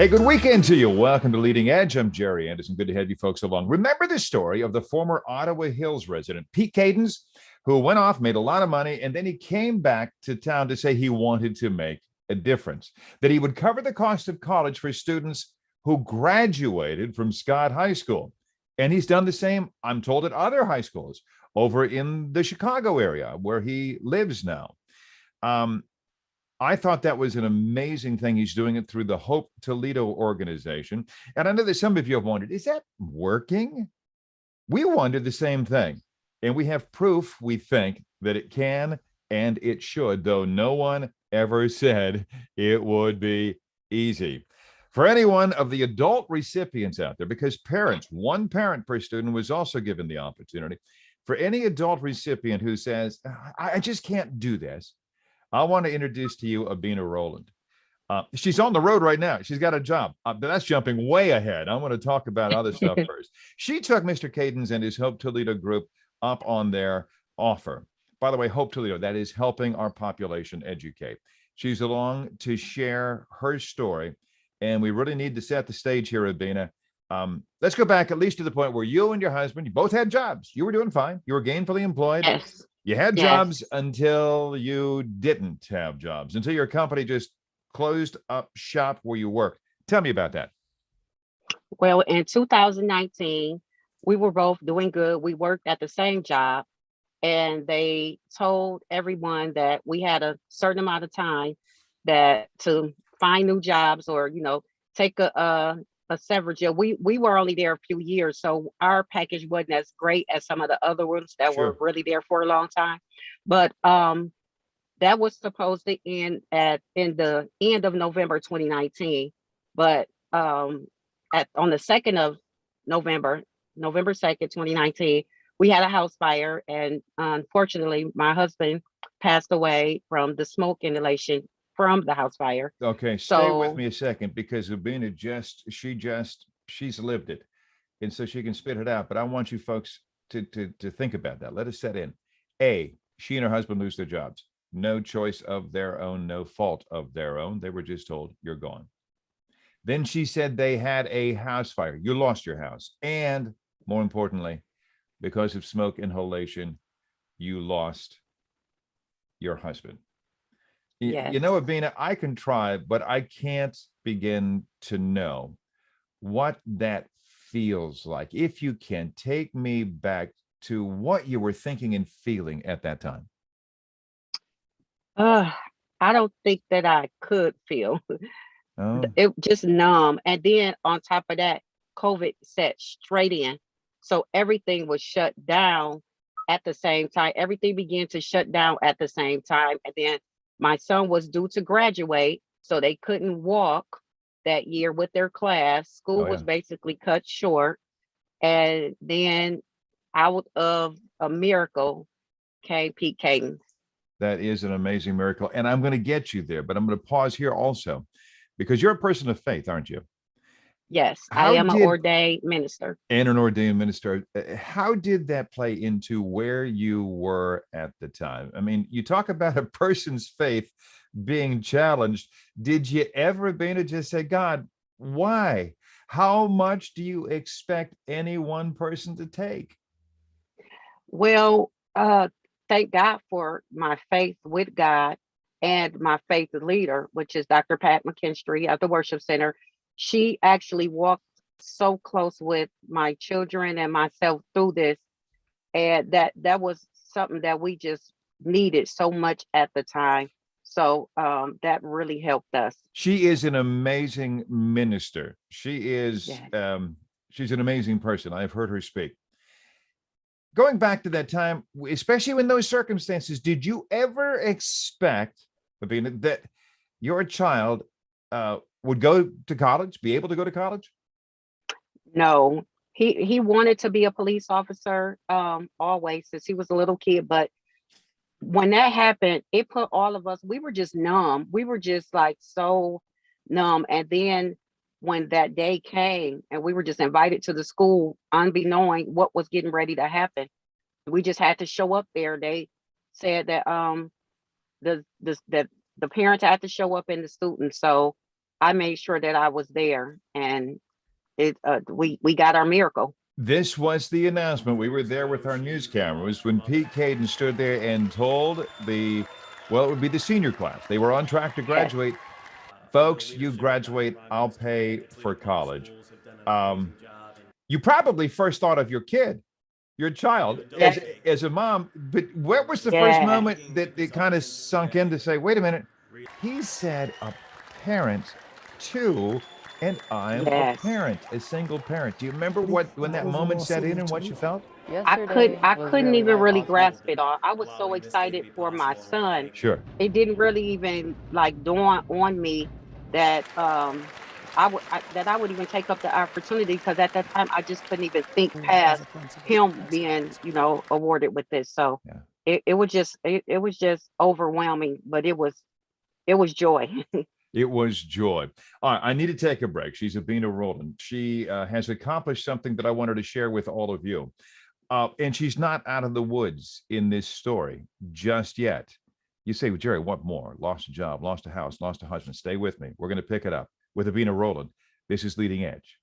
Hey, good weekend to you. Welcome to Leading Edge. I'm Jerry Anderson. Good to have you folks along. Remember the story of the former Ottawa Hills resident, Pete Cadens, who went off, made a lot of money, and then he came back to town to say he wanted to make a difference, that he would cover the cost of college for students who graduated from Scott High School. And he's done the same, I'm told, at other high schools over in the Chicago area where he lives now. I thought that was an amazing thing. He's doing it through the HOPE Toledo organization. And I know that some of you have wondered, is that working? We wondered the same thing. And we have proof, we think, that it can and it should, though no one ever said it would be easy. For any one of the adult recipients out there, because parents, one parent per student was also given the opportunity. For any adult recipient who says, I just can't do this, I want to introduce to you Abena Rowland. She's on the road right now. She's got a job. But that's jumping way ahead. I want to talk about other stuff first. She took Mr. Cadens and his HOPE Toledo group up on their offer. By the way, HOPE Toledo, that is helping our population educate. She's along to share her story. And we really need to set the stage here, Abena. Let's go back at least to the point where you and your husband, you both had jobs. You were doing fine. You were gainfully employed. Yes. You had Yes. jobs until you didn't have jobs, until your company just closed up shop where you worked. Tell me about that. Well, in 2019, we were both doing good. We worked at the same job, and they told everyone that we had a certain amount of time that to find new jobs or, take a severance year. We were only there a few years, so our package wasn't as great as some of the other ones that were Sure. really there for a long time. But that was supposed to end in the end of November 2019. But on the 2nd of November, November 2nd, 2019, we had a house fire, and unfortunately, my husband passed away from the smoke inhalation from the house fire. Okay, stay with So me a second because Ubina she's lived it, and so she can spit it out. But I want you folks to think about that. Let us set in. A, she and her husband lose their jobs. No choice of their own, no fault of their own. They were just told, you're gone. Then she said they had a house fire. You lost your house. And more importantly, because of smoke inhalation, you lost your husband. yes. Abina, I can try, but I can't begin to know what that feels like. If you can take me back to what you were thinking and feeling at that time. Uh, I don't think that I could feel Oh, it, just numb. And then on top of that, COVID set straight in. So everything was shut down at the same time. Everything began to shut down at the same time. And then my son was due to graduate, so they couldn't walk that year with their class. School oh was yeah. basically cut short. And then out of a miracle came Pete Cadence. That is an amazing miracle. And I'm going to get you there, but I'm going to pause here also because you're a person of faith, aren't you? Yes, I How am an did ordained minister. and an ordained minister, how did that play into where you were at the time? I mean, you talk about a person's faith being challenged. Did you ever be to just say, God, why? How much do you expect any one person to take? Well, thank God for my faith with God and my faith leader, which is Dr. Pat McKinstry at the Worship Center. She actually walked so close with my children and myself through this, and that was something that we just needed so much at the time. So that really helped us. She is an amazing minister. Yes. She's an amazing person. I've heard her speak. Going back to that time, especially in those circumstances, did you ever expect, Abina, that your child would go to college, be able to go to college? No, he wanted to be a police officer always since he was a little kid, but when that happened, it put all of us, we were just numb. We were just like so numb. And then when that day came and we were just invited to the school, unbeknowing what was getting ready to happen, we just had to show up there. They said that that the parents had to show up and the students. So I made sure that I was there, and we got our miracle. This was the announcement. We were there with our news cameras when Pete Caden stood there and told well, it would be the senior class. They were on track to Yes, graduate. Folks, you graduate, I'll pay for college. You probably first thought of your kid, your child, yes, as a mom. But what was the first yes, moment that it kind of sunk in to say, wait a minute, he said a parent too, and I'm a yes. parent, a single parent. Do you remember when that moment set in and what you felt? I couldn't even really grasp it all. I was so excited for my son. Sure. It didn't really even like dawn on me that that I would even take up the opportunity, because at that time I just couldn't even think past him being, awarded with this. So Yeah. it was just overwhelming, but it was joy. It was joy. All right, I need to take a break. She's Abena Rowland. She has accomplished something that I wanted to share with all of you. And she's not out of the woods in this story just yet. You say, well, Jerry, what more? Lost a job, lost a house, lost a husband. Stay with me. We're going to pick it up with Abena Rowland. This is Leading Edge.